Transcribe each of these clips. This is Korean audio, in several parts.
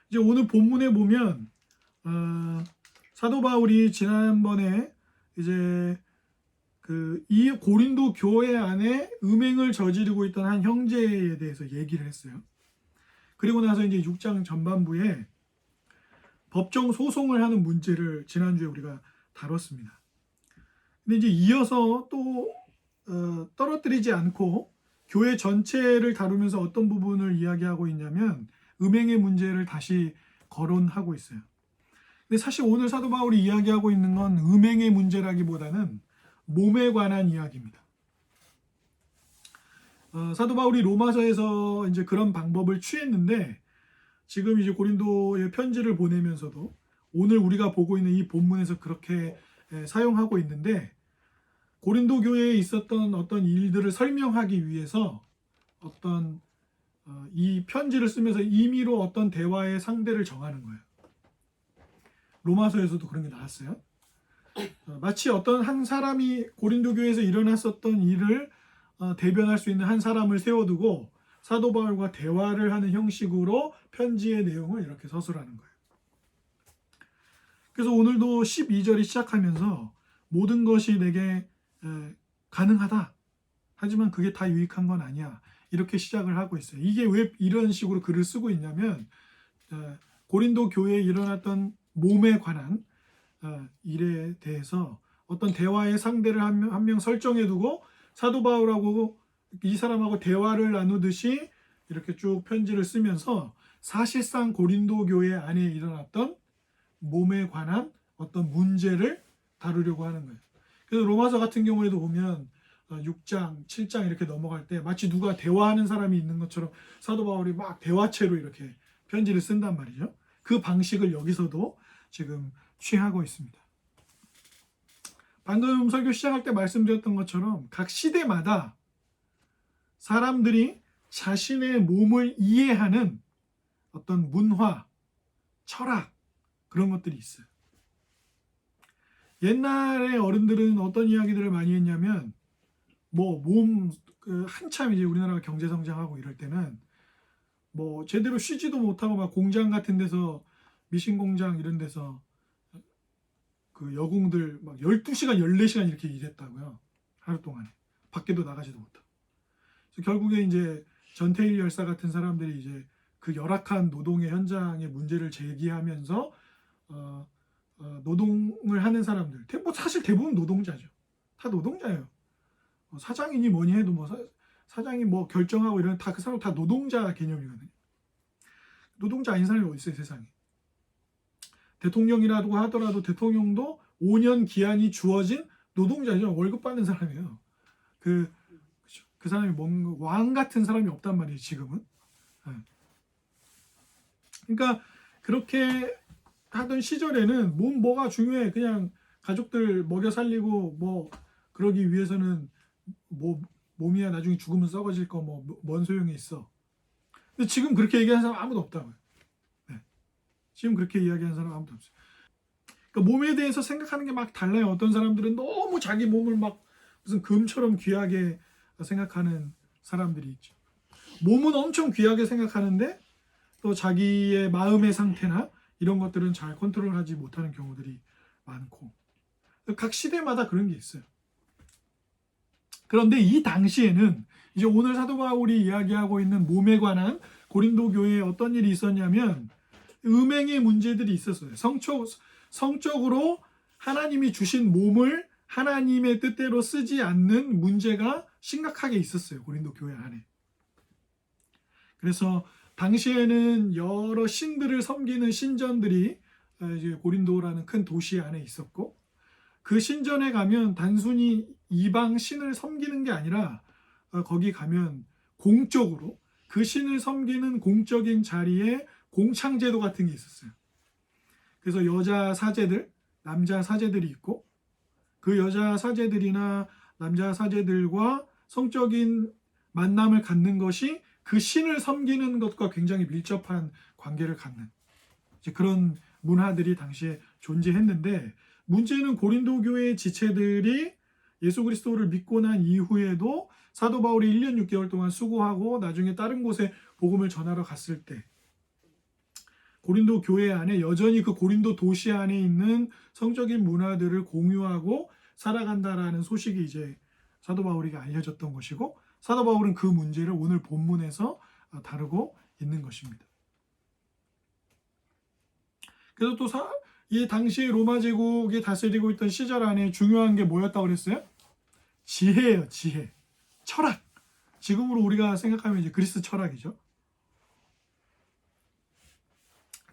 이제 오늘 본문에 보면 사도 바울이 지난번에 이제 이 고린도 교회 안에 음행을 저지르고 있던 한 형제에 대해서 얘기를 했어요. 그리고 나서 이제 6장 전반부에 법정 소송을 하는 문제를 지난주에 우리가 다뤘습니다. 근데 이제 이어서 또 떨어뜨리지 않고 교회 전체를 다루면서 어떤 부분을 이야기하고 있냐면 음행의 문제를 다시 거론하고 있어요. 근데 사실 오늘 사도 바울이 이야기하고 있는 건 음행의 문제라기보다는 몸에 관한 이야기입니다. 사도 바울이 로마서에서 이제 그런 방법을 취했는데 지금 이제 고린도에 편지를 보내면서도 오늘 우리가 보고 있는 이 본문에서 그렇게 사용하고 있는데 고린도 교회에 있었던 어떤 일들을 설명하기 위해서 어떤 이 편지를 쓰면서 임의로 어떤 대화의 상대를 정하는 거예요. 로마서에서도 그런 게 나왔어요. 마치 어떤 한 사람이 고린도 교회에서 일어났었던 일을 대변할 수 있는 한 사람을 세워두고 사도 바울과 대화를 하는 형식으로 편지의 내용을 이렇게 서술하는 거예요. 그래서 오늘도 12절이 시작하면서 모든 것이 내게 가능하다. 하지만 그게 다 유익한 건 아니야. 이렇게 시작을 하고 있어요. 이게 왜 이런 식으로 글을 쓰고 있냐면 고린도 교회에 일어났던 몸에 관한 일에 대해서 어떤 대화의 상대를 한 명 설정해 두고 사도 바울하고 이 사람하고 대화를 나누듯이 이렇게 쭉 편지를 쓰면서 사실상 고린도 교회 안에 일어났던 몸에 관한 어떤 문제를 다루려고 하는 거예요. 그래서 로마서 같은 경우에도 보면 6장, 7장 이렇게 넘어갈 때 마치 누가 대화하는 사람이 있는 것처럼 사도 바울이 막 대화체로 이렇게 편지를 쓴단 말이죠. 그 방식을 여기서도 지금 취하고 있습니다. 방금 설교 시작할 때 말씀드렸던 것처럼 각 시대마다 사람들이 자신의 몸을 이해하는 어떤 문화, 철학 그런 것들이 있어요. 옛날에 어른들은 어떤 이야기들을 많이 했냐면 한참 이제 우리나라가 경제 성장하고 이럴 때는 제대로 쉬지도 못하고 막 공장 같은 데서 미신 공장 이런 데서 그 여공들 막 12시간, 14시간 이렇게 일했다고요. 하루 동안에. 밖에도 나가지도 못하고. 그래서 결국에 이제 전태일 열사 같은 사람들이 이제 그 열악한 노동의 현장의 문제를 제기하면서 노동을 하는 사람들, 사실 대부분 노동자죠. 다 노동자예요. 사장이니 뭐니 해도 사장이 결정하고 이런 다 그 사람 다 노동자 개념이거든요. 노동자 아닌 사람이 어디 있어요, 세상에. 대통령이라고 하더라도 대통령도 5년 기한이 주어진 노동자죠. 월급 받는 사람이에요. 그 사람이 뭔가 왕 같은 사람이 없단 말이에요, 지금은. 그러니까 그렇게 하던 시절에는 뭐가 중요해. 그냥 가족들 먹여 살리고 그러기 위해서는 몸이야 나중에 죽으면 썩어질 거 뭔 소용이 있어. 근데 지금 그렇게 얘기하는 사람 아무도 없다고요. 네. 지금 그렇게 이야기하는 사람 아무도 없어요. 그러니까 몸에 대해서 생각하는 게 막 달라요. 어떤 사람들은 너무 자기 몸을 막 무슨 금처럼 귀하게 생각하는 사람들이 있죠. 몸은 엄청 귀하게 생각하는데 또 자기의 마음의 상태나 이런 것들은 잘 컨트롤하지 못하는 경우들이 많고 각 시대마다 그런 게 있어요. 그런데 이 당시에는 이제 오늘 사도 바울이 이야기하고 있는 몸에 관한 고린도 교회에 어떤 일이 있었냐면 음행의 문제들이 있었어요. 성적으로 하나님이 주신 몸을 하나님의 뜻대로 쓰지 않는 문제가 심각하게 있었어요. 고린도 교회 안에. 그래서 당시에는 여러 신들을 섬기는 신전들이 이제 고린도라는 큰 도시 안에 있었고 그 신전에 가면 단순히 이방 신을 섬기는 게 아니라 거기 가면 공적으로 그 신을 섬기는 공적인 자리에 공창제도 같은 게 있었어요. 그래서 여자 사제들, 남자 사제들이 있고 그 여자 사제들이나 남자 사제들과 성적인 만남을 갖는 것이 그 신을 섬기는 것과 굉장히 밀접한 관계를 갖는 그런 문화들이 당시에 존재했는데 문제는 고린도 교회의 지체들이 예수 그리스도를 믿고 난 이후에도 사도 바울이 1년 6개월 동안 수고하고 나중에 다른 곳에 복음을 전하러 갔을 때 고린도 교회 안에 여전히 그 고린도 도시 안에 있는 성적인 문화들을 공유하고 살아간다라는 소식이 이제 사도 바울에게 알려졌던 것이고, 사도 바울은 그 문제를 오늘 본문에서 다루고 있는 것입니다. 그래서 또 이 당시 로마 제국이 다스리고 있던 시절 안에 중요한 게 뭐였다고 그랬어요? 지혜예요, 지혜. 철학. 지금으로 우리가 생각하면 이제 그리스 철학이죠.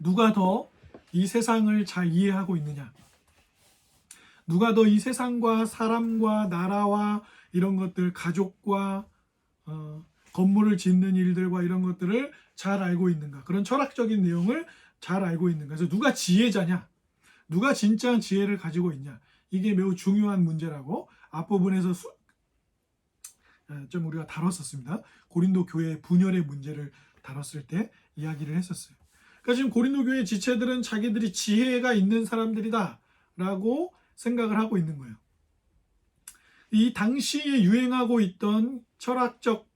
누가 더 이 세상을 잘 이해하고 있느냐? 누가 더 이 세상과 사람과 나라와 이런 것들, 가족과 건물을 짓는 일들과 이런 것들을 잘 알고 있는가? 그런 철학적인 내용을 잘 알고 있는가? 그래서 누가 지혜자냐? 누가 진짜 지혜를 가지고 있냐? 이게 매우 중요한 문제라고 앞부분에서 좀 우리가 다뤘었습니다. 고린도 교회의 분열의 문제를 다뤘을 때 이야기를 했었어요. 그러니까 지금 고린도 교회 지체들은 자기들이 지혜가 있는 사람들이다 라고 생각을 하고 있는 거예요. 이 당시에 유행하고 있던 철학적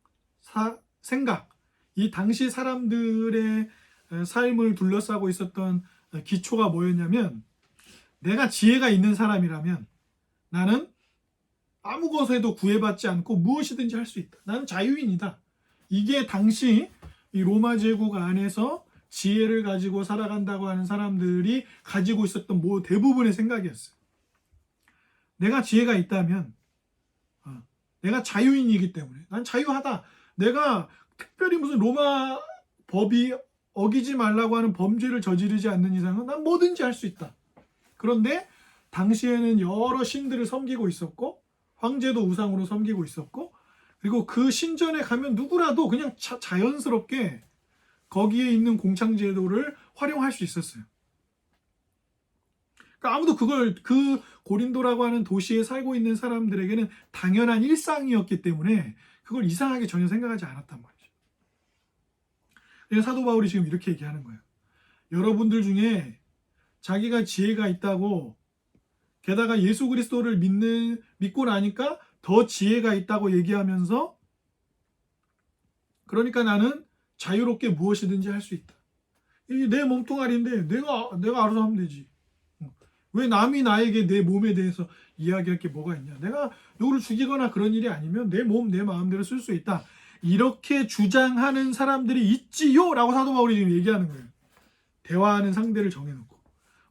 생각, 이 당시 사람들의 삶을 둘러싸고 있었던 기초가 뭐였냐면, 내가 지혜가 있는 사람이라면 나는 아무 것에도 구애받지 않고 무엇이든지 할 수 있다. 나는 자유인이다. 이게 당시 이 로마 제국 안에서 지혜를 가지고 살아간다고 하는 사람들이 가지고 있었던 대부분의 생각이었어요. 내가 지혜가 있다면 내가 자유인이기 때문에 난 자유하다. 내가 특별히 무슨 로마 법이 어기지 말라고 하는 범죄를 저지르지 않는 이상은 난 뭐든지 할 수 있다. 그런데 당시에는 여러 신들을 섬기고 있었고, 황제도 우상으로 섬기고 있었고, 그리고 그 신전에 가면 누구라도 그냥 자연스럽게 거기에 있는 공창제도를 활용할 수 있었어요. 그러니까 아무도 그 고린도라고 하는 도시에 살고 있는 사람들에게는 당연한 일상이었기 때문에 그걸 이상하게 전혀 생각하지 않았단 말이죠. 그래서 사도 바울이 지금 이렇게 얘기하는 거예요. 여러분들 중에 자기가 지혜가 있다고, 게다가 예수 그리스도를 믿고 나니까 더 지혜가 있다고 얘기하면서, 그러니까 나는 자유롭게 무엇이든지 할 수 있다. 이게 내 몸뚱아리인데 내가 알아서 하면 되지. 왜 남이 나에게 내 몸에 대해서 이야기할 게 뭐가 있냐. 내가 누구를 죽이거나 그런 일이 아니면 내 몸, 내 마음대로 쓸 수 있다. 이렇게 주장하는 사람들이 있지요 라고 사도 바울이 지금 얘기하는 거예요. 대화하는 상대를 정해놓고.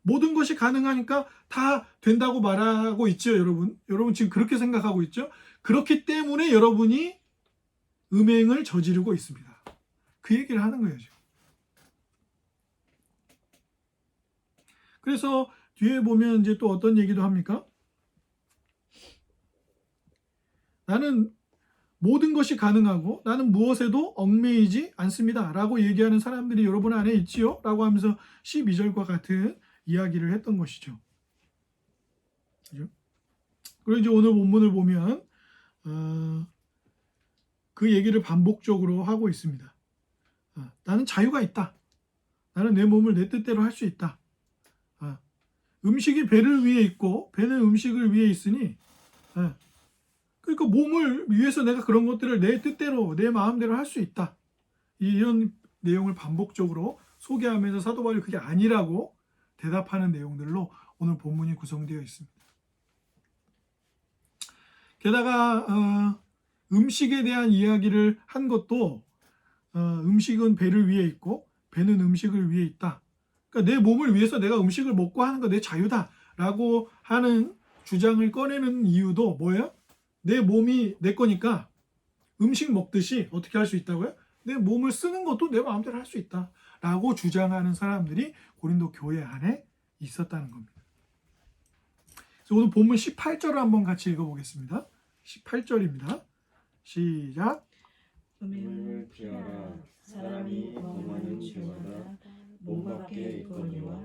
모든 것이 가능하니까 다 된다고 말하고 있죠, 여러분. 여러분 지금 그렇게 생각하고 있죠? 그렇기 때문에 여러분이 음행을 저지르고 있습니다. 그 얘기를 하는 거예요, 지금. 그래서 뒤에 보면 이제 또 어떤 얘기도 합니까? 나는 모든 것이 가능하고 나는 무엇에도 얽매이지 않습니다. 라고 얘기하는 사람들이 여러분 안에 있지요? 라고 하면서 12절과 같은 이야기를 했던 것이죠. 그죠? 그리고 이제 오늘 본문을 보면 그 얘기를 반복적으로 하고 있습니다. 나는 자유가 있다. 나는 내 몸을 내 뜻대로 할 수 있다. 음식이 배를 위해 있고 배는 음식을 위해 있으니, 그러니까 몸을 위해서 내가 그런 것들을 내 뜻대로 내 마음대로 할 수 있다. 이런 내용을 반복적으로 소개하면서 사도 바울이 그게 아니라고 대답하는 내용들로 오늘 본문이 구성되어 있습니다. 게다가 음식에 대한 이야기를 한 것도 음식은 배를 위해 있고 배는 음식을 위해 있다. 그러니까 내 몸을 위해서 내가 음식을 먹고 하는 거 내 자유다라고 하는 주장을 꺼내는 이유도 뭐예요? 내 몸이 내 거니까 음식 먹듯이 어떻게 할 수 있다고요? 내 몸을 쓰는 것도 내 마음대로 할 수 있다라고 주장하는 사람들이 고린도 교회 안에 있었다는 겁니다. 그래서 오늘 본문 18절을 한번 같이 읽어보겠습니다. 18절입니다. 시작. 음행을 피하라. 사람이 범하는 죄마다 몸 밖에 있거니와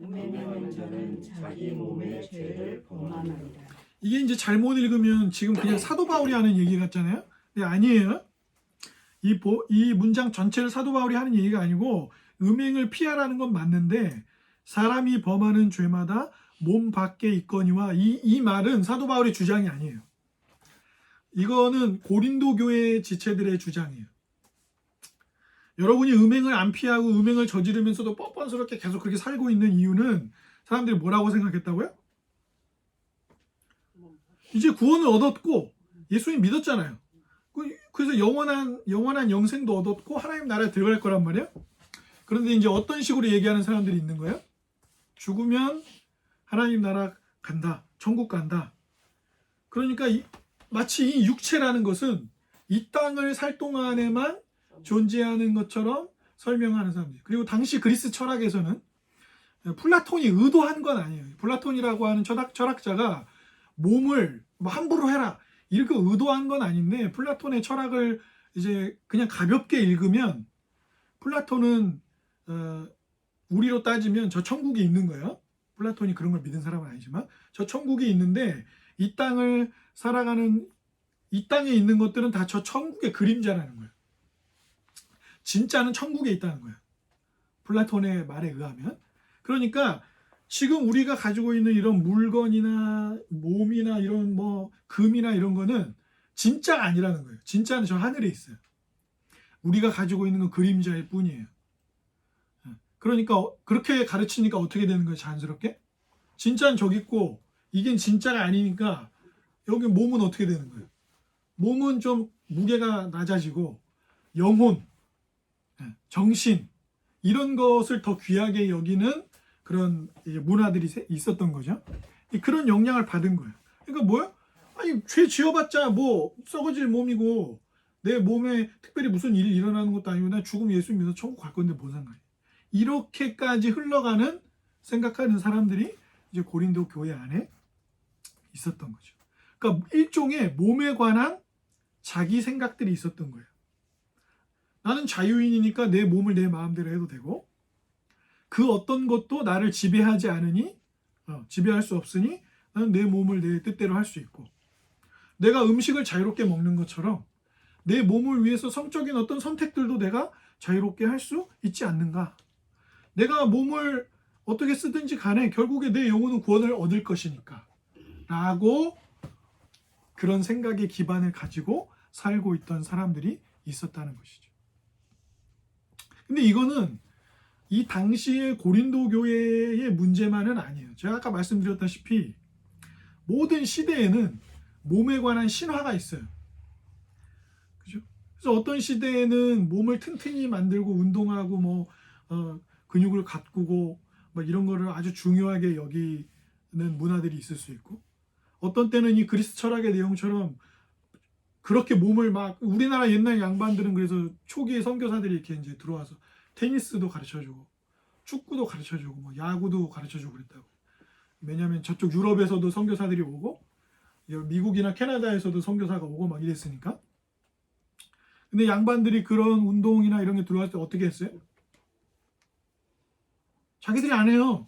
음행하는 자는 자기 몸의 죄를 범하나이다. 이게 이제 잘못 읽으면 지금 그냥 사도 바울이 하는 얘기 같잖아요. 근데 아니에요. 이 문장 전체를 사도 바울이 하는 얘기가 아니고, 음행을 피하라는 건 맞는데 사람이 범하는 죄마다 몸 밖에 있거니와 이 말은 사도 바울의 주장이 아니에요. 이거는 고린도 교회 지체들의 주장이에요. 여러분이 음행을 안 피하고 음행을 저지르면서도 뻔뻔스럽게 계속 그렇게 살고 있는 이유는 사람들이 뭐라고 생각했다고요? 이제 구원을 얻었고 예수님 믿었잖아요. 그래서 영원한 영생도 얻었고 하나님 나라에 들어갈 거란 말이에요. 그런데 이제 어떤 식으로 얘기하는 사람들이 있는 거예요? 죽으면 하나님 나라 간다. 천국 간다. 그러니까 마치 이 육체라는 것은 이 땅을 살 동안에만 존재하는 것처럼 설명하는 사람들. 그리고 당시 그리스 철학에서는 플라톤이 의도한 건 아니에요. 플라톤이라고 하는 철학자가 몸을 뭐 함부로 해라 이렇게 의도한 건 아닌데, 플라톤의 철학을 이제 그냥 가볍게 읽으면 플라톤은 우리로 따지면 저 천국이 있는 거예요. 플라톤이 그런 걸 믿은 사람은 아니지만 저 천국이 있는데 이 땅을 살아가는 이 땅에 있는 것들은 다 저 천국의 그림자라는 거예요. 진짜는 천국에 있다는 거예요. 플라톤의 말에 의하면. 그러니까 지금 우리가 가지고 있는 이런 물건이나 몸이나 이런 뭐 금이나 이런 거는 진짜가 아니라는 거예요. 진짜는 저 하늘에 있어요. 우리가 가지고 있는 건 그림자일 뿐이에요. 그러니까 그렇게 가르치니까 어떻게 되는 거예요? 자연스럽게? 진짜는 저기 있고 이게 진짜가 아니니까 여기 몸은 어떻게 되는 거예요? 몸은 좀 무게가 낮아지고 영혼, 정신 이런 것을 더 귀하게 여기는 그런 문화들이 있었던 거죠. 그런 영향을 받은 거예요. 그러니까 뭐야? 아니 죄 지어봤자 뭐 썩어질 몸이고 내 몸에 특별히 무슨 일이 일어나는 것도 아니고 나 죽으면 예수 믿어서 천국 갈 건데 뭔 상관이야. 이렇게까지 흘러가는 생각하는 사람들이 이제 고린도 교회 안에 있었던 거죠. 그러니까 일종의 몸에 관한 자기 생각들이 있었던 거예요. 나는 자유인이니까 내 몸을 내 마음대로 해도 되고 그 어떤 것도 나를 지배하지 않으니 지배할 수 없으니 나는 내 몸을 내 뜻대로 할 수 있고, 내가 음식을 자유롭게 먹는 것처럼 내 몸을 위해서 성적인 어떤 선택들도 내가 자유롭게 할 수 있지 않는가. 내가 몸을 어떻게 쓰든지 간에 결국에 내 영혼은 구원을 얻을 것이니까 라고 그런 생각의 기반을 가지고 살고 있던 사람들이 있었다는 것이죠. 근데 이거는 이 당시의 고린도 교회의 문제만은 아니에요. 제가 아까 말씀드렸다시피 모든 시대에는 몸에 관한 신화가 있어요. 그죠? 그래서 어떤 시대에는 몸을 튼튼히 만들고 운동하고 뭐 근육을 가꾸고 뭐 이런 거를 아주 중요하게 여기는 문화들이 있을 수 있고, 어떤 때는 이 그리스 철학의 내용처럼 그렇게 몸을 막 우리나라 옛날 양반들은 그래서 초기에 선교사들이 이렇게 이제 들어와서 테니스도 가르쳐주고 축구도 가르쳐주고 뭐 야구도 가르쳐주고 그랬다고. 왜냐하면 저쪽 유럽에서도 선교사들이 오고 미국이나 캐나다에서도 선교사가 오고 막 이랬으니까. 근데 양반들이 그런 운동이나 이런 게 들어왔을 때 어떻게 했어요? 자기들이 안 해요.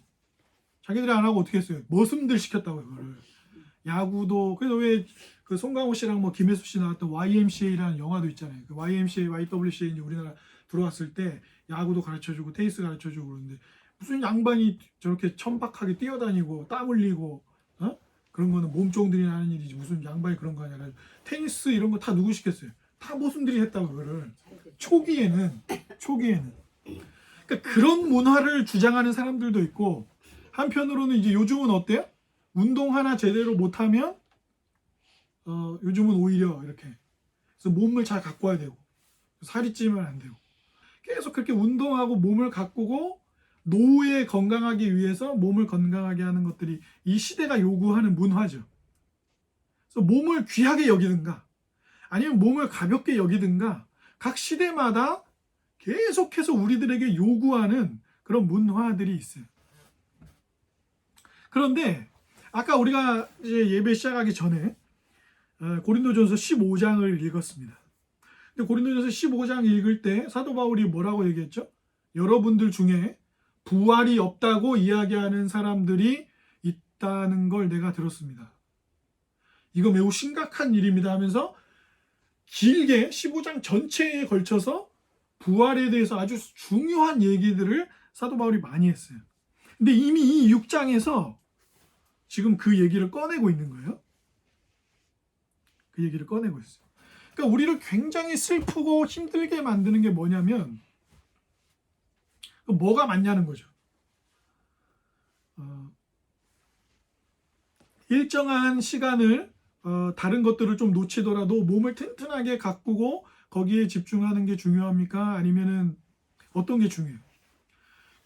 자기들이 안 하고 어떻게 했어요? 머슴들 시켰다고 그거를. 야구도 그래서 왜 그 송강호 씨랑 뭐 김혜수 씨 나왔던 YMCA라는 영화도 있잖아요. 그 YMCA, YWCA 이제 우리나라 들어왔을 때 야구도 가르쳐주고 테니스 가르쳐주고 그러는데 무슨 양반이 저렇게 천박하게 뛰어다니고 땀 흘리고 그런 거는 몸종들이 하는 일이지 무슨 양반이 그런 거 아니라. 테니스 이런 거 다 누구 시켰어요? 다 모순들이 했다고 그거를. 초기에는 그러니까 그런 문화를 주장하는 사람들도 있고, 한편으로는 이제 요즘은 어때요? 운동 하나 제대로 못하면 요즘은 오히려 이렇게 그래서 몸을 잘 가꿔야 되고 살이 찌면 안 되고 계속 그렇게 운동하고 몸을 가꾸고 노후에 건강하기 위해서 몸을 건강하게 하는 것들이 이 시대가 요구하는 문화죠. 그래서 몸을 귀하게 여기든가 아니면 몸을 가볍게 여기든가 각 시대마다 계속해서 우리들에게 요구하는 그런 문화들이 있어요. 그런데 아까 우리가 이제 예배 시작하기 전에 고린도전서 15장을 읽었습니다. 근데 고린도전서 15장 읽을 때 사도 바울이 뭐라고 얘기했죠? 여러분들 중에 부활이 없다고 이야기하는 사람들이 있다는 걸 내가 들었습니다. 이거 매우 심각한 일입니다 하면서 길게 15장 전체에 걸쳐서 부활에 대해서 아주 중요한 얘기들을 사도 바울이 많이 했어요. 근데 이미 이 6장에서 지금 그 얘기를 꺼내고 있는 거예요. 그 얘기를 꺼내고 있어요. 그러니까 우리를 굉장히 슬프고 힘들게 만드는 게 뭐냐면 그럼 뭐가 맞냐는 거죠. 일정한 시간을 다른 것들을 좀 놓치더라도 몸을 튼튼하게 가꾸고 거기에 집중하는 게 중요합니까? 아니면은 어떤 게 중요해요?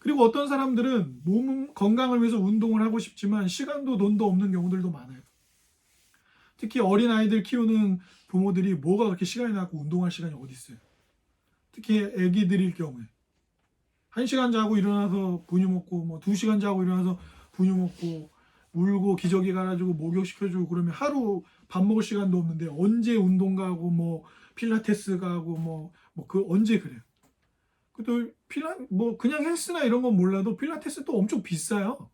그리고 어떤 사람들은 몸 건강을 위해서 운동을 하고 싶지만 시간도 돈도 없는 경우들도 많아요. 특히 어린 아이들 키우는 부모들이 뭐가 그렇게 시간이 나고 운동할 시간이 어디 있어요? 특히 아기들일 경우에 1시간 자고 일어나서 분유 먹고 뭐 2시간 자고 일어나서 분유 먹고 울고 기저귀 갈아주고 목욕시켜주고 그러면 하루 밥 먹을 시간도 없는데 언제 운동 가고 뭐 필라테스 가고 뭐 그 언제 그래요? 또 뭐 그냥 헬스나 이런 건 몰라도 필라테스 또 엄청 비싸요.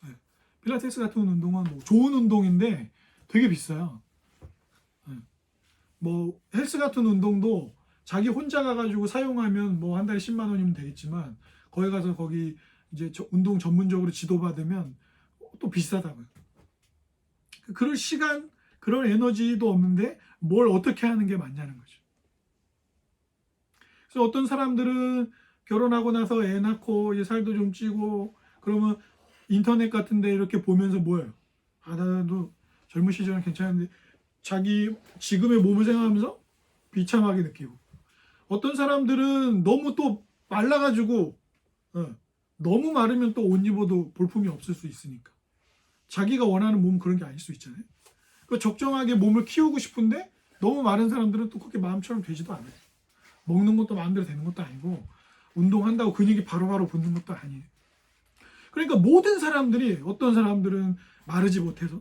네. 필라테스 같은 운동은 뭐 좋은 운동인데 되게 비싸요. 네. 뭐 헬스 같은 운동도 자기 혼자 가가지고 사용하면 뭐 한 달에 10만 원이면 되겠지만 거기 가서 거기 이제 운동 전문적으로 지도받으면 또 비싸다고요. 그럴 시간, 그런 에너지도 없는데 뭘 어떻게 하는 게 맞냐는 거죠. 그래서 어떤 사람들은 결혼하고 나서 애 낳고 이제 살도 좀 찌고 그러면 인터넷 같은데 이렇게 보면서 뭐예요? 아, 나도 젊은 시절은 괜찮은데 자기 지금의 몸을 생각하면서 비참하게 느끼고 어떤 사람들은 너무 또 말라가지고 너무 마르면 또 옷 입어도 볼품이 없을 수 있으니까 자기가 원하는 몸은 그런 게 아닐 수 있잖아요. 그 적정하게 몸을 키우고 싶은데 너무 마른 사람들은 또 그렇게 마음처럼 되지도 않아요. 먹는 것도 마음대로 되는 것도 아니고 운동한다고 근육이 바로바로 붙는 것도 아니에요. 그러니까 모든 사람들이 어떤 사람들은 마르지 못해서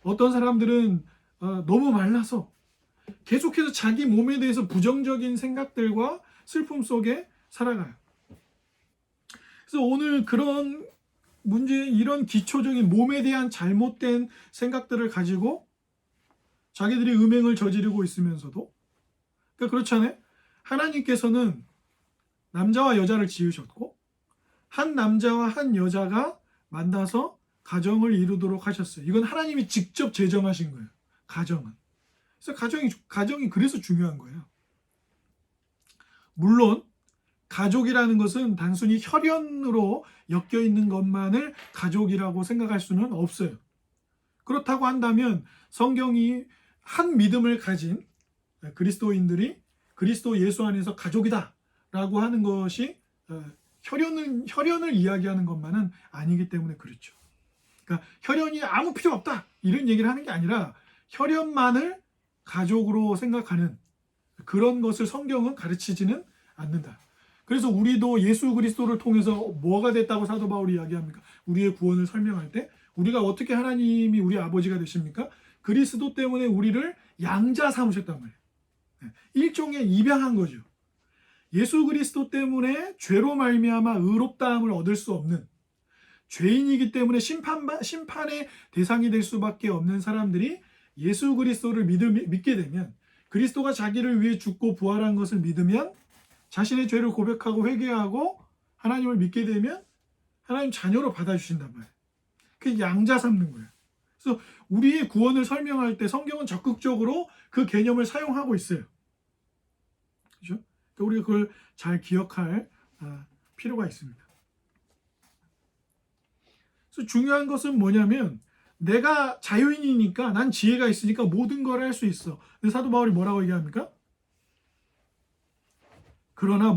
어떤 사람들은 너무 말라서 계속해서 자기 몸에 대해서 부정적인 생각들과 슬픔 속에 살아가요. 그래서 오늘 그런 문제, 이런 기초적인 몸에 대한 잘못된 생각들을 가지고 자기들이 음행을 저지르고 있으면서도 그러니까 그렇잖아요. 하나님께서는 남자와 여자를 지으셨고 한 남자와 한 여자가 만나서 가정을 이루도록 하셨어요. 이건 하나님이 직접 제정하신 거예요. 가정은. 그래서 가정이 그래서 중요한 거예요. 물론 가족이라는 것은 단순히 혈연으로 엮여 있는 것만을 가족이라고 생각할 수는 없어요. 그렇다고 한다면 성경이 한 믿음을 가진 그리스도인들이 그리스도 예수 안에서 가족이다라고 하는 것이 혈연을 이야기하는 것만은 아니기 때문에 그렇죠. 그러니까 혈연이 아무 필요 없다 이런 얘기를 하는 게 아니라 혈연만을 가족으로 생각하는 그런 것을 성경은 가르치지는 않는다. 그래서 우리도 예수 그리스도를 통해서 뭐가 됐다고 사도 바울이 이야기합니까? 우리의 구원을 설명할 때 우리가 어떻게 하나님이 우리 아버지가 되십니까? 그리스도 때문에 우리를 양자 삼으셨단 말이에요. 일종의 입양한 거죠. 예수 그리스도 때문에 죄로 말미암아 의롭다함을 얻을 수 없는 죄인이기 때문에 심판의 대상이 될 수밖에 없는 사람들이 예수 그리스도를 믿게 되면 그리스도가 자기를 위해 죽고 부활한 것을 믿으면 자신의 죄를 고백하고 회개하고 하나님을 믿게 되면 하나님 자녀로 받아주신단 말이에요. 그게 양자 삼는 거예요. 그래서 우리의 구원을 설명할 때 성경은 적극적으로 그 개념을 사용하고 있어요. 그렇죠? 우리가 그걸 잘 기억할 필요가 있습니다. 그래서 중요한 것은 뭐냐면 내가 자유인이니까 난 지혜가 있으니까 모든 걸 할 수 있어. 근데 사도 바울이 뭐라고 얘기합니까? 그러나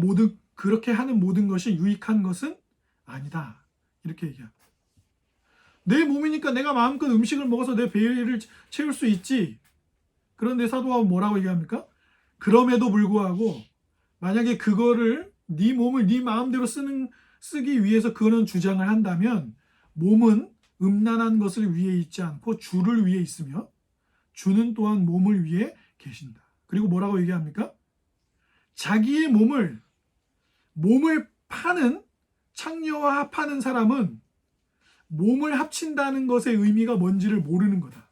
그렇게 하는 모든 것이 유익한 것은 아니다. 이렇게 얘기합니다. 내 몸이니까 내가 마음껏 음식을 먹어서 내 배를 채울 수 있지. 그런데 사도 바울은 뭐라고 얘기합니까? 그럼에도 불구하고 만약에 그거를 네 몸을 네 마음대로 쓰기 위해서 그거는 주장을 한다면 몸은 음란한 것을 위해 있지 않고 주를 위해 있으며 주는 또한 몸을 위해 계신다. 그리고 뭐라고 얘기합니까? 자기의 몸을 파는 창녀와 합하는 사람은 몸을 합친다는 것의 의미가 뭔지를 모르는 거다.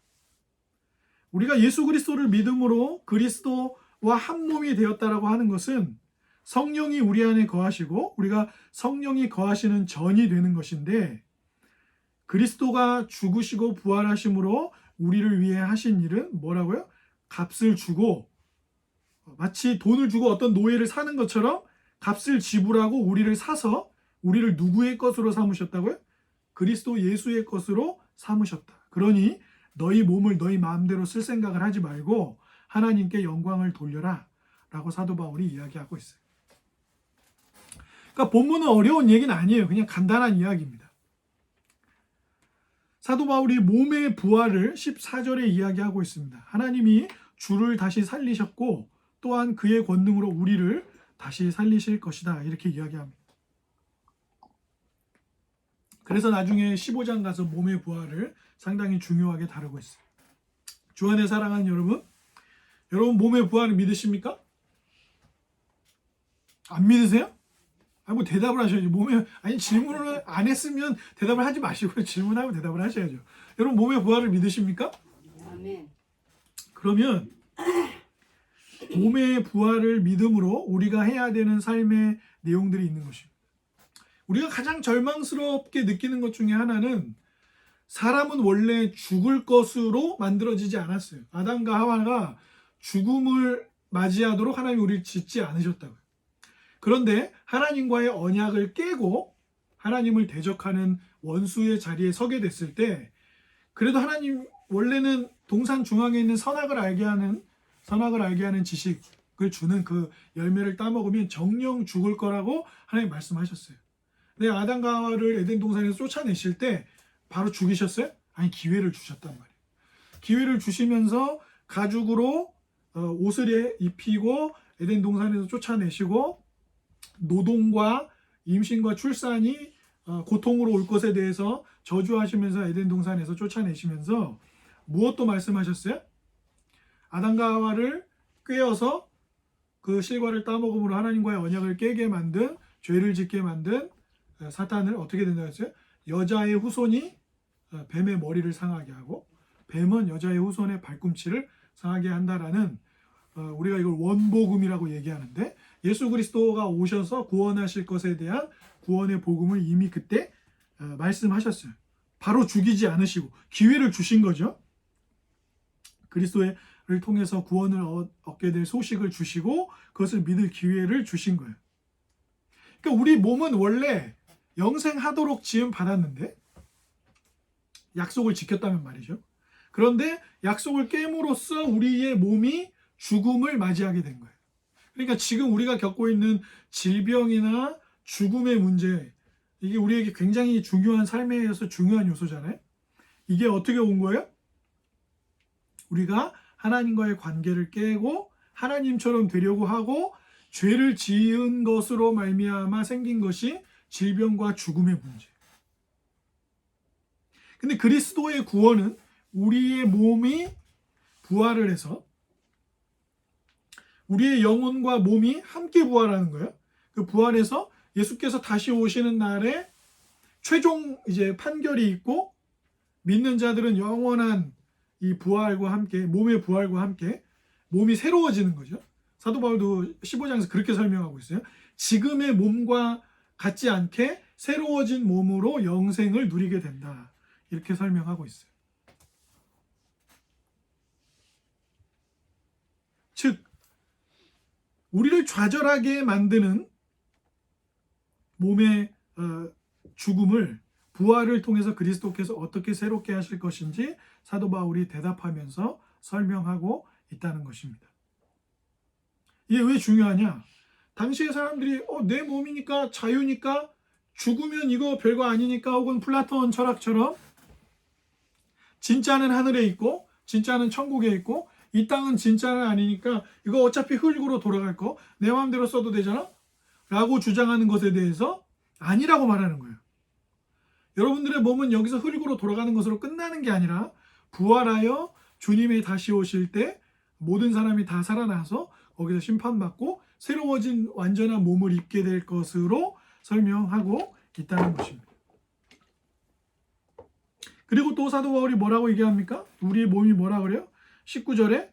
우리가 예수 그리스도를 믿음으로 그리스도와 한 몸이 되었다라고 하는 것은 성령이 우리 안에 거하시고 우리가 성령이 거하시는 전이 되는 것인데 그리스도가 죽으시고 부활하심으로 우리를 위해 하신 일은 뭐라고요? 값을 주고 마치 돈을 주고 어떤 노예를 사는 것처럼 값을 지불하고 우리를 사서 우리를 누구의 것으로 삼으셨다고요? 그리스도 예수의 것으로 삼으셨다. 그러니 너희 몸을 너희 마음대로 쓸 생각을 하지 말고 하나님께 영광을 돌려라 라고 사도 바울이 이야기하고 있어요. 그러니까 본문은 어려운 얘기는 아니에요. 그냥 간단한 이야기입니다. 사도 바울이 몸의 부활을 14절에 이야기하고 있습니다. 하나님이 주를 다시 살리셨고 또한 그의 권능으로 우리를 다시 살리실 것이다. 이렇게 이야기합니다. 그래서 나중에 15장 가서 몸의 부활을 상당히 중요하게 다루고 있어요. 주 안에 사랑하는 여러분, 여러분 몸의 부활을 믿으십니까? 안 믿으세요? 뭐 대답을 하셔야죠. 질문을 안 했으면 대답을 하지 마시고 질문하면 대답을 하셔야죠. 여러분 몸의 부활을 믿으십니까? 아멘. 그러면 몸의 부활을 믿음으로 우리가 해야 되는 삶의 내용들이 있는 것입니다. 우리가 가장 절망스럽게 느끼는 것 중에 하나는 사람은 원래 죽을 것으로 만들어지지 않았어요. 아담과 하와가 죽음을 맞이하도록 하나님이 우리를 짓지 않으셨다고요. 그런데 하나님과의 언약을 깨고 하나님을 대적하는 원수의 자리에 서게 됐을 때 그래도 하나님 원래는 동산 중앙에 있는 선악을 알게 하는 지식을 주는 그 열매를 따먹으면 정령 죽을 거라고 하나님 말씀하셨어요. 근데 아담과 하와를 에덴 동산에서 쫓아내실 때 바로 죽이셨어요? 아니, 기회를 주셨단 말이에요. 기회를 주시면서 가죽으로 옷을 입히고 에덴 동산에서 쫓아내시고 노동과 임신과 출산이 고통으로 올 것에 대해서 저주하시면서 에덴 동산에서 쫓아내시면서 무엇도 말씀하셨어요? 아담과 하와를 꿰어서 그 실과를 따먹음으로 하나님과의 언약을 깨게 만든, 죄를 짓게 만든 사탄을 어떻게 된다고 했어요? 여자의 후손이 뱀의 머리를 상하게 하고 뱀은 여자의 후손의 발꿈치를 상하게 한다라는, 우리가 이걸 원복음이라고 얘기하는데, 예수 그리스도가 오셔서 구원하실 것에 대한 구원의 복음을 이미 그때 말씀하셨어요. 바로 죽이지 않으시고 기회를 주신 거죠. 그리스도를 통해서 구원을 얻게 될 소식을 주시고 그것을 믿을 기회를 주신 거예요. 그러니까 우리 몸은 원래 영생하도록 지음 받았는데 약속을 지켰다면 말이죠. 그런데 약속을 깨므로써 우리의 몸이 죽음을 맞이하게 된 거예요. 그러니까 지금 우리가 겪고 있는 질병이나 죽음의 문제, 이게 우리에게 굉장히 중요한 삶에서 중요한 요소잖아요. 이게 어떻게 온 거예요? 우리가 하나님과의 관계를 깨고 하나님처럼 되려고 하고 죄를 지은 것으로 말미암아 생긴 것이 질병과 죽음의 문제. 근데 그리스도의 구원은 우리의 몸이 부활을 해서 우리의 영혼과 몸이 함께 부활하는 거예요. 그 부활해서 예수께서 다시 오시는 날에 최종 이제 판결이 있고 믿는 자들은 영원한 이 부활과 함께, 몸의 부활과 함께 몸이 새로워지는 거죠. 사도 바울도 15장에서 그렇게 설명하고 있어요. 지금의 몸과 같지 않게 새로워진 몸으로 영생을 누리게 된다. 이렇게 설명하고 있어요. 즉, 우리를 좌절하게 만드는 몸의 죽음을 부활을 통해서 그리스도께서 어떻게 새롭게 하실 것인지 사도 바울이 대답하면서 설명하고 있다는 것입니다. 이게 왜 중요하냐? 당시의 사람들이 내 몸이니까 자유니까 죽으면 이거 별거 아니니까, 혹은 플라톤 철학처럼 진짜는 하늘에 있고 진짜는 천국에 있고 이 땅은 진짜는 아니니까 이거 어차피 흙으로 돌아갈 거 내 마음대로 써도 되잖아? 라고 주장하는 것에 대해서 아니라고 말하는 거예요. 여러분들의 몸은 여기서 흙으로 돌아가는 것으로 끝나는 게 아니라 부활하여 주님이 다시 오실 때 모든 사람이 다 살아나서 거기서 심판받고 새로워진 완전한 몸을 입게 될 것으로 설명하고 있다는 것입니다. 그리고 또 사도 바울이 뭐라고 얘기합니까? 우리의 몸이 뭐라 그래요? 19절에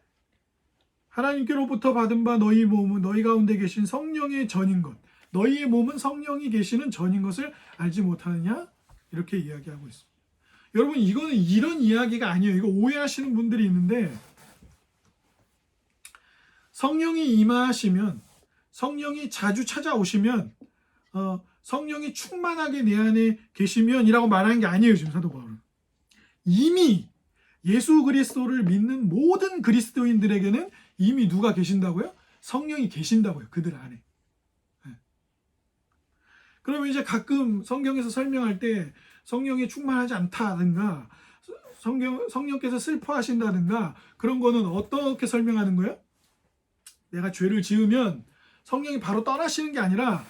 하나님께로부터 받은 바 너희 몸은 너희 가운데 계신 성령의 전인 것, 너희의 몸은 성령이 계시는 전인 것을 알지 못하느냐? 이렇게 이야기하고 있습니다. 여러분, 이거는 이런 이야기가 아니에요. 이거 오해하시는 분들이 있는데, 성령이 임하시면 성령이 자주 찾아오시면 성령이 충만하게 내 안에 계시면이라고 말하는 게 아니에요. 지금 사도 바울은 이미 예수 그리스도를 믿는 모든 그리스도인들에게는 이미 누가 계신다고요? 성령이 계신다고요. 그들 안에. 그러면 이제 가끔 성경에서 설명할 때 성령이 충만하지 않다든가 성령께서 슬퍼하신다든가 그런 거는 어떻게 설명하는 거예요? 내가 죄를 지으면 성령이 바로 떠나시는 게 아니라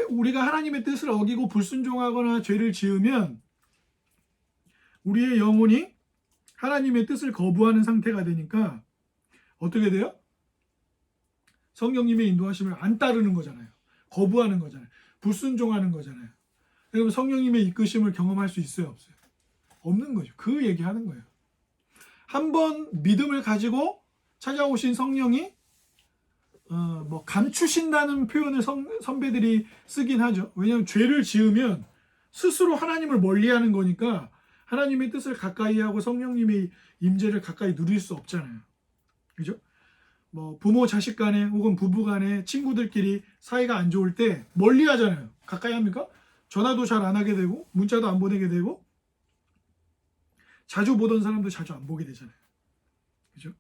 우리가 하나님의 뜻을 어기고 불순종하거나 죄를 지으면 우리의 영혼이 하나님의 뜻을 거부하는 상태가 되니까 어떻게 돼요? 성령님의 인도하심을 안 따르는 거잖아요. 거부하는 거잖아요. 불순종하는 거잖아요. 그러면 성령님의 이끄심을 경험할 수 있어요? 없어요? 없는 거죠. 그 얘기하는 거예요. 한번 믿음을 가지고 찾아오신 성령이 감추신다는 표현을 선배들이 쓰긴 하죠. 왜냐하면 죄를 지으면 스스로 하나님을 멀리하는 거니까 하나님의 뜻을 가까이 하고 성령님의 임재를 가까이 누릴 수 없잖아요. 그죠? 부모 자식 간에 혹은 부부 간에 친구들끼리 사이가 안 좋을 때 멀리 하잖아요. 가까이 합니까? 전화도 잘 안 하게 되고 문자도 안 보내게 되고 자주 보던 사람도 자주 안 보게 되잖아요. 그죠?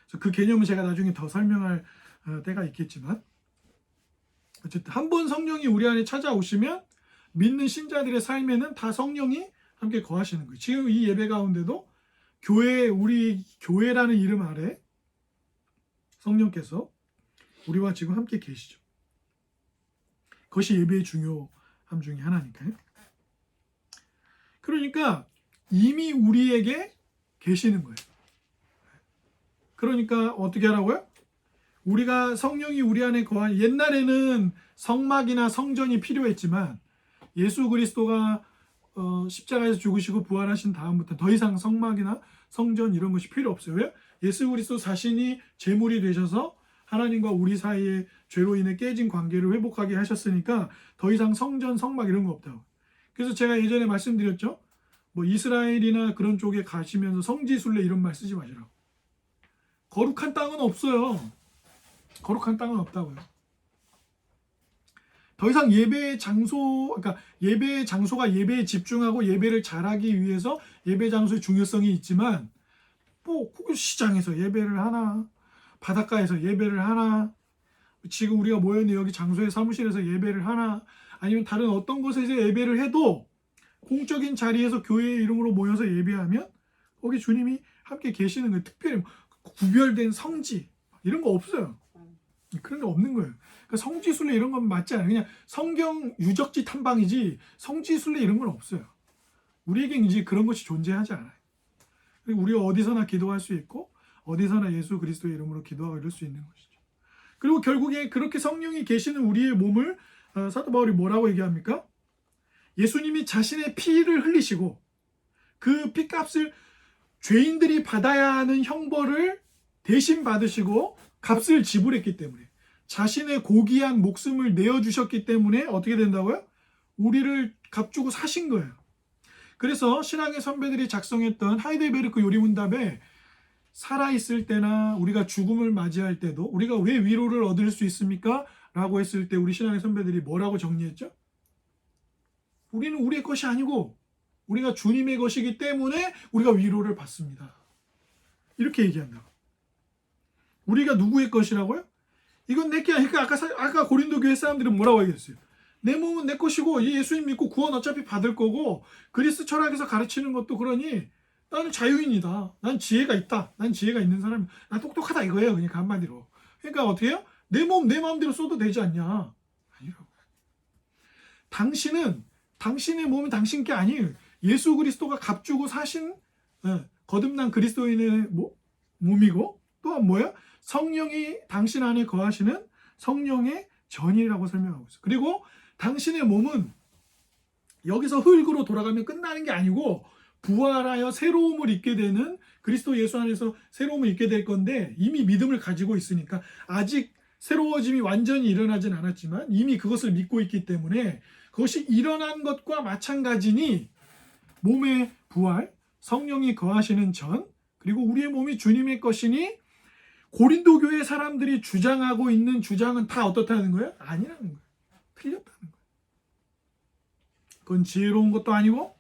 그래서 그 개념은 제가 나중에 더 설명할 때가 있겠지만 어쨌든 한번 성령이 우리 안에 찾아오시면 믿는 신자들의 삶에는 다 성령이 함께 거하시는 거예요. 지금 이 예배 가운데도 우리 교회라는 이름 아래 성령께서 우리와 지금 함께 계시죠. 그것이 예배의 중요함 중에 하나니까요. 그러니까 이미 우리에게 계시는 거예요. 그러니까 어떻게 하라고요? 우리가 성령이 우리 안에 옛날에는 성막이나 성전이 필요했지만 예수 그리스도가 십자가에서 죽으시고 부활하신 다음부터 더 이상 성막이나 성전 이런 것이 필요 없어요. 왜? 예수 그리스도 자신이 제물이 되셔서 하나님과 우리 사이의 죄로 인해 깨진 관계를 회복하게 하셨으니까 더 이상 성전, 성막 이런 거 없다고. 그래서 제가 예전에 말씀드렸죠. 이스라엘이나 그런 쪽에 가시면서 성지순례 이런 말 쓰지 마시라고. 거룩한 땅은 없어요. 거룩한 땅은 없다고요. 더 이상 예배의 장소가 예배에 집중하고 예배를 잘하기 위해서 예배 장소의 중요성이 있지만 시장에서 예배를 하나, 바닷가에서 예배를 하나, 지금 우리가 모여있는 여기 장소의 사무실에서 예배를 하나, 아니면 다른 어떤 곳에서 예배를 해도 공적인 자리에서 교회의 이름으로 모여서 예배하면 거기 주님이 함께 계시는 거예요. 특별히 구별된 성지 이런 거 없어요. 그런 게 없는 거예요. 그러니까 성지순례 이런 건 맞지 않아요. 그냥 성경 유적지 탐방이지 성지순례 이런 건 없어요. 우리에겐 이제 그런 것이 존재하지 않아요. 그리고 우리가 어디서나 기도할 수 있고 어디서나 예수 그리스도의 이름으로 기도하고 이럴 수 있는 것이죠. 그리고 결국에 그렇게 성령이 계시는 우리의 몸을 사도 바울이 뭐라고 얘기합니까? 예수님이 자신의 피를 흘리시고 그 피값을 죄인들이 받아야 하는 형벌을 대신 받으시고 값을 지불했기 때문에 자신의 고귀한 목숨을 내어주셨기 때문에 어떻게 된다고요? 우리를 값주고 사신 거예요. 그래서 신앙의 선배들이 작성했던 하이델베르크 요리문답에 살아있을 때나 우리가 죽음을 맞이할 때도 우리가 왜 위로를 얻을 수 있습니까? 라고 했을 때 우리 신앙의 선배들이 뭐라고 정리했죠? 우리는 우리의 것이 아니고 우리가 주님의 것이기 때문에 우리가 위로를 받습니다. 이렇게 얘기한다고. 우리가 누구의 것이라고요? 이건 내게 아니까 아까 고린도 교회 사람들은 뭐라고 얘기했어요? 내 몸은 내 것이고 예수님 믿고 구원 어차피 받을 거고 그리스 철학에서 가르치는 것도 그러니 나는 자유인이다. 난 지혜가 있다. 난 지혜가 있는 사람. 난 똑똑하다 이거예요. 그러니까 한마디로. 그러니까 어떻게 해요? 내 몸 내 마음대로 써도 되지 않냐? 아니라고. 당신의 몸은 당신 게 아니에요. 예수 그리스도가 값주고 사신 거듭난 그리스도인의 몸이고 또한 뭐예요? 성령이 당신 안에 거하시는 성령의 전이라고 설명하고 있어요. 그리고 당신의 몸은 여기서 흙으로 돌아가면 끝나는 게 아니고 부활하여 새로움을 입게 되는 그리스도 예수 안에서 새로움을 입게 될 건데 이미 믿음을 가지고 있으니까 아직 새로워짐이 완전히 일어나진 않았지만 이미 그것을 믿고 있기 때문에 그것이 일어난 것과 마찬가지니 몸의 부활, 성령이 거하시는 전 그리고 우리의 몸이 주님의 것이니 고린도 교회 사람들이 주장하고 있는 주장은 다 어떻다는 거예요? 아니라는 거예요. 틀렸다는 거예요. 그건 지혜로운 것도 아니고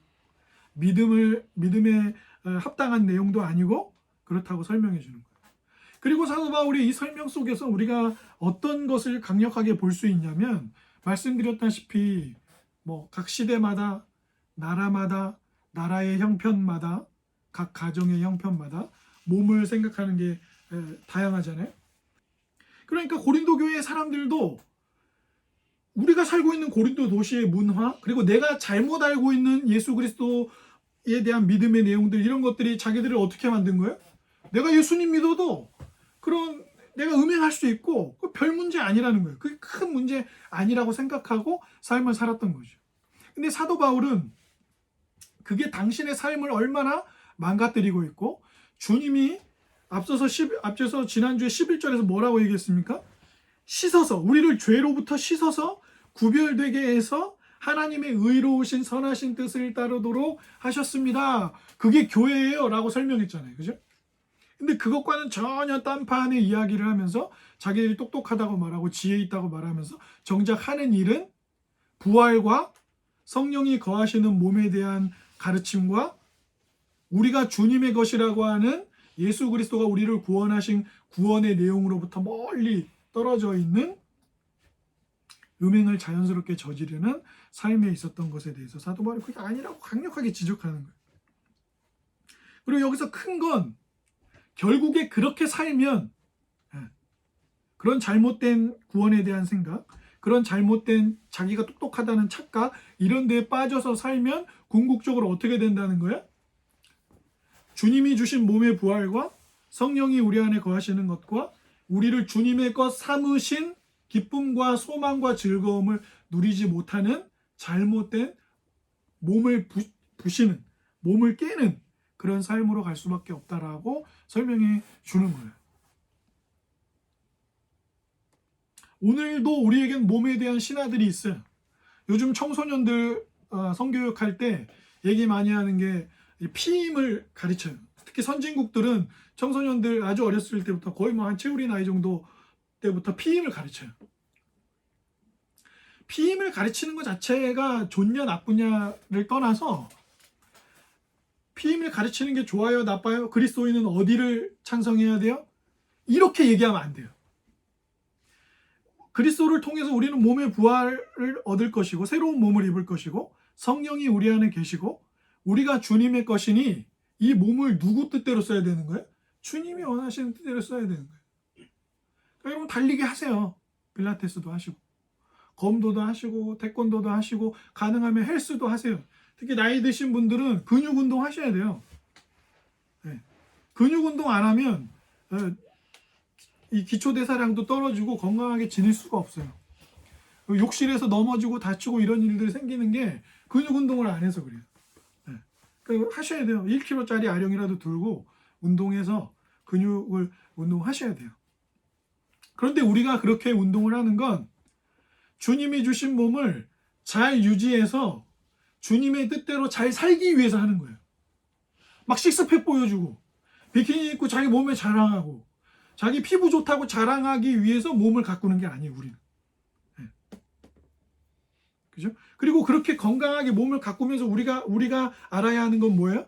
믿음에 합당한 내용도 아니고 그렇다고 설명해 주는 거예요. 그리고 사도 바울이 이 설명 속에서 우리가 어떤 것을 강력하게 볼 수 있냐면 말씀드렸다시피 뭐 각 시대마다 나라마다 나라의 형편마다 각 가정의 형편마다 몸을 생각하는 게 다양하잖아요. 그러니까 고린도 교회의 사람들도 우리가 살고 있는 고린도 도시의 문화 그리고 내가 잘못 알고 있는 예수 그리스도에 대한 믿음의 내용들 이런 것들이 자기들을 어떻게 만든 거예요? 내가 예수님 믿어도 그런 내가 음행할 수 있고 별 문제 아니라는 거예요. 그게 큰 문제 아니라고 생각하고 삶을 살았던 거죠. 근데 사도 바울은 그게 당신의 삶을 얼마나 망가뜨리고 있고 주님이 앞서서 지난주에 11절에서 뭐라고 얘기했습니까? 씻어서 우리를 죄로부터 씻어서 구별되게 해서 하나님의 의로우신 선하신 뜻을 따르도록 하셨습니다. 그게 교회예요 라고 설명했잖아요. 그죠? 근데 그것과는 전혀 딴판의 이야기를 하면서 자기들이 똑똑하다고 말하고 지혜 있다고 말하면서 정작 하는 일은 부활과 성령이 거하시는 몸에 대한 가르침과 우리가 주님의 것이라고 하는 예수 그리스도가 우리를 구원하신 구원의 내용으로부터 멀리 떨어져 있는 음행을 자연스럽게 저지르는 삶에 있었던 것에 대해서 사도 바울이 그게 아니라고 강력하게 지적하는 거예요. 그리고 여기서 큰 건 결국에 그렇게 살면 그런 잘못된 구원에 대한 생각, 그런 잘못된 자기가 똑똑하다는 착각 이런 데에 빠져서 살면 궁극적으로 어떻게 된다는 거예요? 주님이 주신 몸의 부활과 성령이 우리 안에 거하시는 것과 우리를 주님의 것 삼으신 기쁨과 소망과 즐거움을 누리지 못하는 잘못된 몸을 부시는, 몸을 깨는 그런 삶으로 갈 수밖에 없다라고 설명해 주는 거예요. 오늘도 우리에겐 몸에 대한 신화들이 있어요. 요즘 청소년들 성교육할 때 얘기 많이 하는 게 피임을 가르쳐요. 특히 선진국들은 청소년들 아주 어렸을 때부터 거의 뭐 한 채우리 나이 정도 때부터 피임을 가르쳐요. 피임을 가르치는 것 자체가 좋냐 나쁘냐를 떠나서 피임을 가르치는 게 좋아요 나빠요? 그리스도인은 어디를 찬성해야 돼요? 이렇게 얘기하면 안 돼요. 그리스도를 통해서 우리는 몸의 부활을 얻을 것이고 새로운 몸을 입을 것이고 성령이 우리 안에 계시고 우리가 주님의 것이니 이 몸을 누구 뜻대로 써야 되는 거예요? 주님이 원하시는 뜻대로 써야 되는 거예요. 그러니까 여러분 달리기 하세요. 필라테스도 하시고 검도도 하시고 태권도도 하시고 가능하면 헬스도 하세요. 특히 나이 드신 분들은 근육 운동 하셔야 돼요. 네. 근육 운동 안 하면 이 기초대사량도 떨어지고 건강하게 지낼 수가 없어요. 욕실에서 넘어지고 다치고 이런 일들이 생기는 게 근육 운동을 안 해서 그래요. 네. 그러니까 하셔야 돼요. 1kg짜리 아령이라도 들고 운동해서 근육을 운동하셔야 돼요. 그런데 우리가 그렇게 운동을 하는 건 주님이 주신 몸을 잘 유지해서 주님의 뜻대로 잘 살기 위해서 하는 거예요. 막 식스팩 보여주고 비키니 입고 자기 몸에 자랑하고 자기 피부 좋다고 자랑하기 위해서 몸을 가꾸는 게 아니에요. 우리는. 네. 그죠? 그리고 그렇게 건강하게 몸을 가꾸면서 우리가 알아야 하는 건 뭐예요?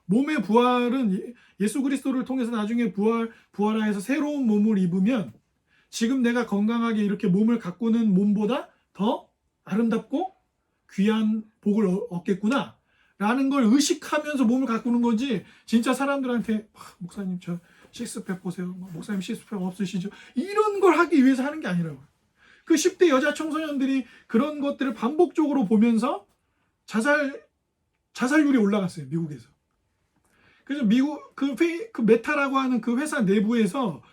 몸의 부활은 예수 그리스도를 통해서 나중에 부활하여서 새로운 몸을 입으면 지금 내가 건강하게 이렇게 몸을 가꾸는 몸보다 더 아름답고 귀한 복을 얻겠구나 라는 걸 의식하면서 몸을 가꾸는 거지 진짜 사람들한테 목사님 저 식스팩 보세요. 목사님 식스팩 없으시죠? 이런 걸 하기 위해서 하는 게 아니라고요. 그 10대 여자 청소년들이 그런 것들을 반복적으로 보면서 자살률이 올라갔어요. 미국에서. 그래서 미국 그 메타라고 하는 그 회사 내부에서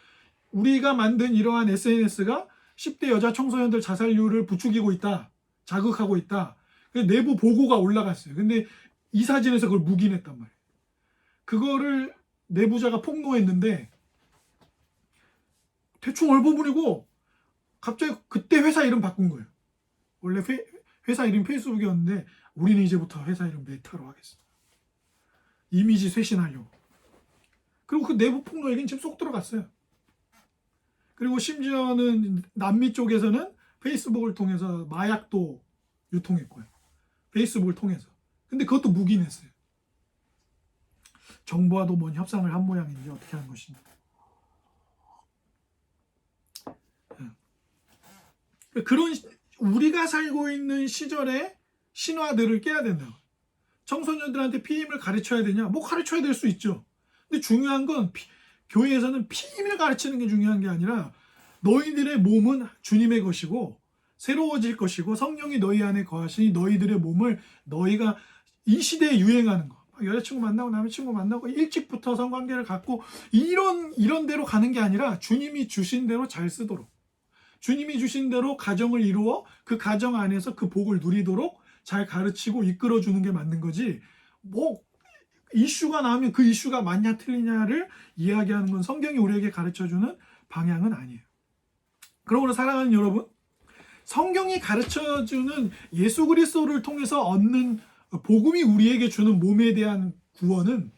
우리가 만든 이러한 SNS가 10대 여자 청소년들 자살률을 부추기고 있다. 자극하고 있다. 내부 보고가 올라갔어요. 근데 이 사진에서 그걸 묵인했단 말이에요. 그거를 내부자가 폭로했는데 대충 얼버무리고 갑자기 그때 회사 이름 바꾼 거예요. 원래 회사 이름 페이스북이었는데 우리는 이제부터 회사 이름 메타로 하겠습니다. 이미지 쇄신하려고. 그리고 그 내부 폭로에겐 지금 쏙 들어갔어요. 그리고 심지어는 남미 쪽에서는 페이스북을 통해서 마약도 유통했고요. 페이스북을 통해서. 근데 그것도 묵인했어요. 정부와도 뭔 협상을 한 모양인지 어떻게 한 것인지. 그런 우리가 살고 있는 시절의 신화들을 깨야 된다. 청소년들한테 피임을 가르쳐야 되냐? 뭐 가르쳐야 될 수 있죠. 근데 중요한 건 교회에서는 피임을 가르치는 게 중요한 게 아니라 너희들의 몸은 주님의 것이고 새로워질 것이고 성령이 너희 안에 거하시니 너희들의 몸을 너희가 이 시대에 유행하는 거. 여자친구 만나고 남자친구 만나고 일찍부터 성관계를 갖고 이런 대로 가는 게 아니라 주님이 주신 대로 잘 쓰도록 주님이 주신 대로 가정을 이루어 그 가정 안에서 그 복을 누리도록 잘 가르치고 이끌어주는 게 맞는 거지. 뭐 이슈가 나오면 그 이슈가 맞냐 틀리냐를 이야기하는 건 성경이 우리에게 가르쳐주는 방향은 아니에요. 그러므로 사랑하는 여러분, 성경이 가르쳐주는 예수 그리스도를 통해서 얻는 복음이 우리에게 주는 몸에 대한 구원은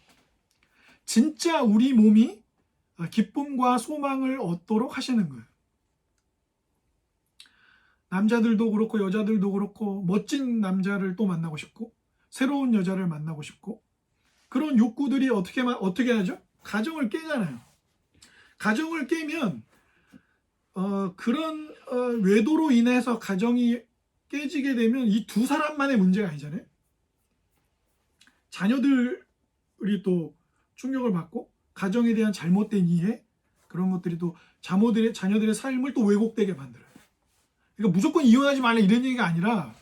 진짜 우리 몸이 기쁨과 소망을 얻도록 하시는 거예요. 남자들도 그렇고 여자들도 그렇고 멋진 남자를 또 만나고 싶고 새로운 여자를 만나고 싶고 그런 욕구들이 어떻게 하죠? 가정을 깨잖아요. 가정을 깨면 그런 외도로 인해서 가정이 깨지게 되면 이 두 사람만의 문제가 아니잖아요. 자녀들이 또 충격을 받고 가정에 대한 잘못된 이해 그런 것들이 또 자녀들의 삶을 또 왜곡되게 만들어요. 그러니까 무조건 이혼하지 말라 이런 얘기가 아니라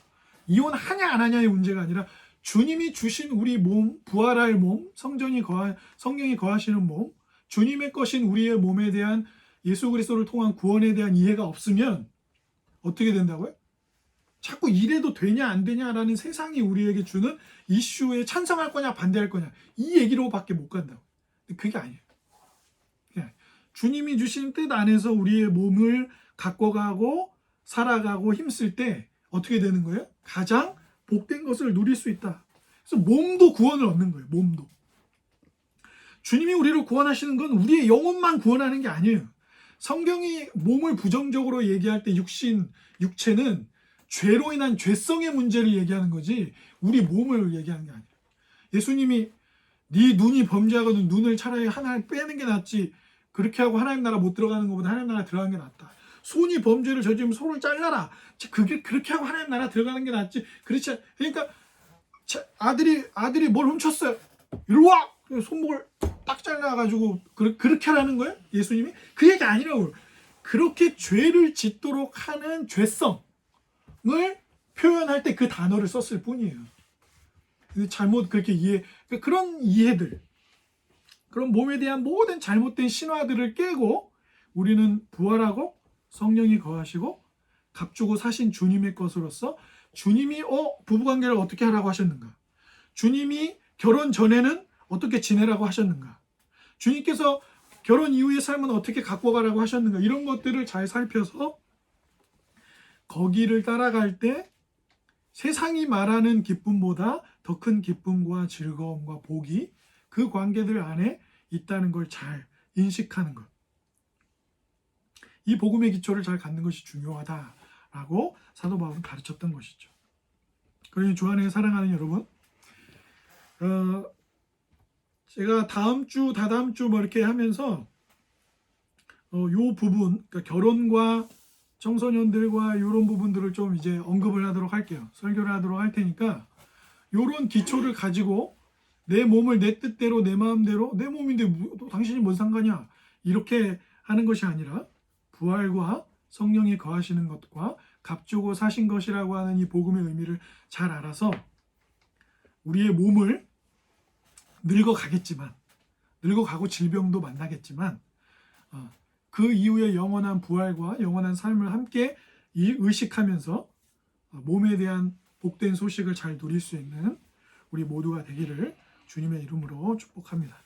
이혼하냐 안 하냐의 문제가 아니라 주님이 주신 우리 몸, 부활할 몸, 성령이 거하시는 몸, 주님의 것인 우리의 몸에 대한 예수 그리스도를 통한 구원에 대한 이해가 없으면 어떻게 된다고요? 자꾸 이래도 되냐 안 되냐라는 세상이 우리에게 주는 이슈에 찬성할 거냐 반대할 거냐 이 얘기로밖에 못 간다고. 근데 그게 아니에요. 그냥 주님이 주신 뜻 안에서 우리의 몸을 갖고 가고 살아가고 힘쓸 때 어떻게 되는 거예요? 가장 복된 것을 누릴 수 있다. 그래서 몸도 구원을 얻는 거예요. 몸도. 주님이 우리를 구원하시는 건 우리의 영혼만 구원하는 게 아니에요. 성경이 몸을 부정적으로 얘기할 때 육체는 죄로 인한 죄성의 문제를 얘기하는 거지 우리 몸을 얘기하는 게 아니에요. 예수님이 네 눈이 범죄하거든 눈을 차라리 하나 빼는 게 낫지 그렇게 하고 하나님 나라 못 들어가는 것보다 하나님 나라 들어가는 게 낫다. 손이 범죄를 저지르면 손을 잘라라. 그렇게 하고 하나님 나라 들어가는 게 낫지. 그렇지. 그러니까 아들이 뭘 훔쳤어요. 이리 와. 손목을 딱 잘라가지고 그렇게 하라는 거예요. 예수님이 그 얘기 아니라고. 그렇게 죄를 짓도록 하는 죄성을 표현할 때 그 단어를 썼을 뿐이에요. 잘못 그렇게 그런 이해들, 그런 몸에 대한 모든 잘못된 신화들을 깨고 우리는 부활하고 성령이 거하시고 값주고 사신 주님의 것으로서 주님이 부부관계를 어떻게 하라고 하셨는가? 주님이 결혼 전에는 어떻게 지내라고 하셨는가? 주님께서 결혼 이후의 삶은 어떻게 갖고 가라고 하셨는가? 이런 것들을 잘 살펴서 거기를 따라갈 때 세상이 말하는 기쁨보다 더 큰 기쁨과 즐거움과 복이 그 관계들 안에 있다는 걸 잘 인식하는 것. 이 복음의 기초를 잘 갖는 것이 중요하다라고 사도 바울은 가르쳤던 것이죠. 그러니 주 안에 사랑하는 여러분, 제가 다다음 주 뭐 이렇게 하면서 요 부분, 그러니까 결혼과 청소년들과 이런 부분들을 좀 이제 언급을 하도록 할게요. 설교를 하도록 할 테니까 요런 기초를 가지고 내 몸을 내 뜻대로 내 마음대로 내 몸인데 당신이 뭔 상관이야 이렇게 하는 것이 아니라 부활과 성령이 거하시는 것과 값주고 사신 것이라고 하는 이 복음의 의미를 잘 알아서 우리의 몸을 늙어가고 질병도 만나겠지만 그 이후에 영원한 부활과 영원한 삶을 함께 의식하면서 몸에 대한 복된 소식을 잘 누릴 수 있는 우리 모두가 되기를 주님의 이름으로 축복합니다.